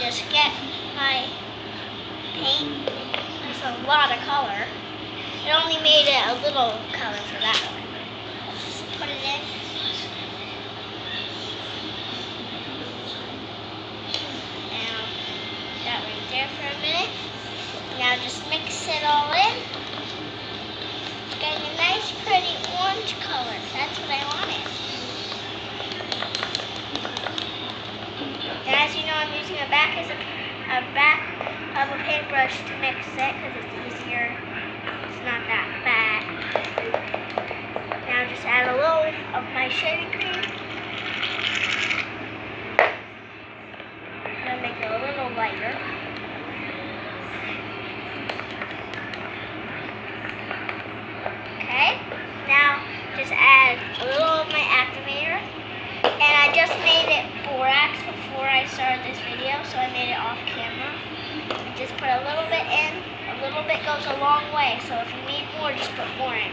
just get my paint. There's a lot of color. It only made it a little color for that one. Just put it in. Now, that right there for a minute. Now just mix it all in. Getting a nice pretty orange color. That's what I wanted. And as you know, I'm using a back of a paintbrush to mix it because it's easier. It's not that bad. Now just add a little of my shaving cream. I'm going to make it a little lighter. Okay, now just add a little of my activator. And I just made it borax before I started this video, so I made it off camera. I just put a little bit in. A little bit goes a long way, so if you need more, just put more in.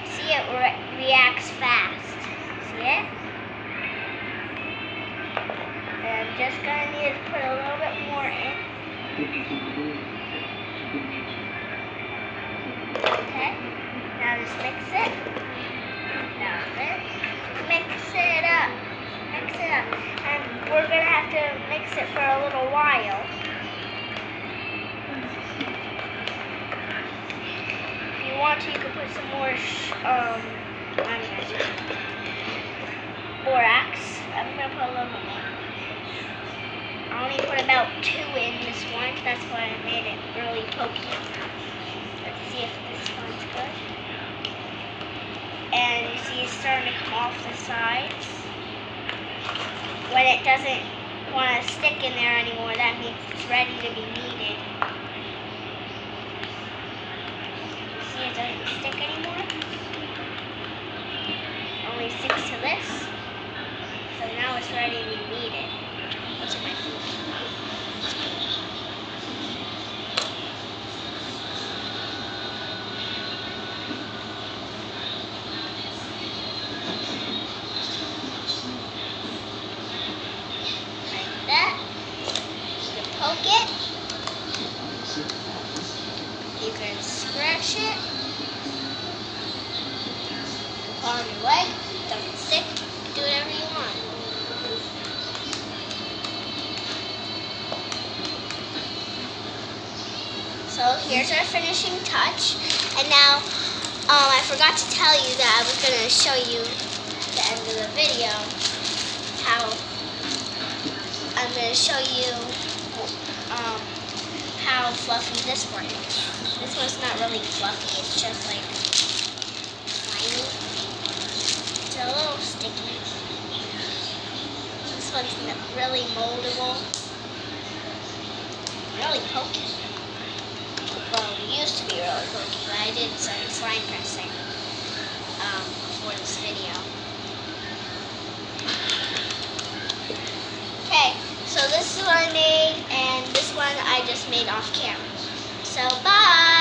See, it reacts fast. See it? And I'm just going to need to put a little bit more in. Okay, now just mix it. Now this. Mix it up. Mix it up. And we're going to have to mix it for a little while. If you want to, you can put some more borax. I'm going to put a little more. I only put about 2 in this one. That's why I made it really pokey. Let's see if this one's good. And you see it's starting to come off the sides. When it doesn't want to stick in there anymore, that means it's ready to be kneaded. See, it doesn't stick anymore. Only sticks to this. So now it's ready to be kneaded. What's in my food? Poke it. You can scratch it. On your leg. Doesn't stick. Do whatever you want. So here's our finishing touch. And now I forgot to tell you that I was going to show you at the end of the video how I'm going to show you how fluffy this one is. This one's not really fluffy, it's just like slimy. It's a little sticky. This one's really moldable. Really pokey. Well, it used to be really pokey, but I did some slime pressing before this video. Okay, so this is what I made, and this one I just made off camera. So, bye!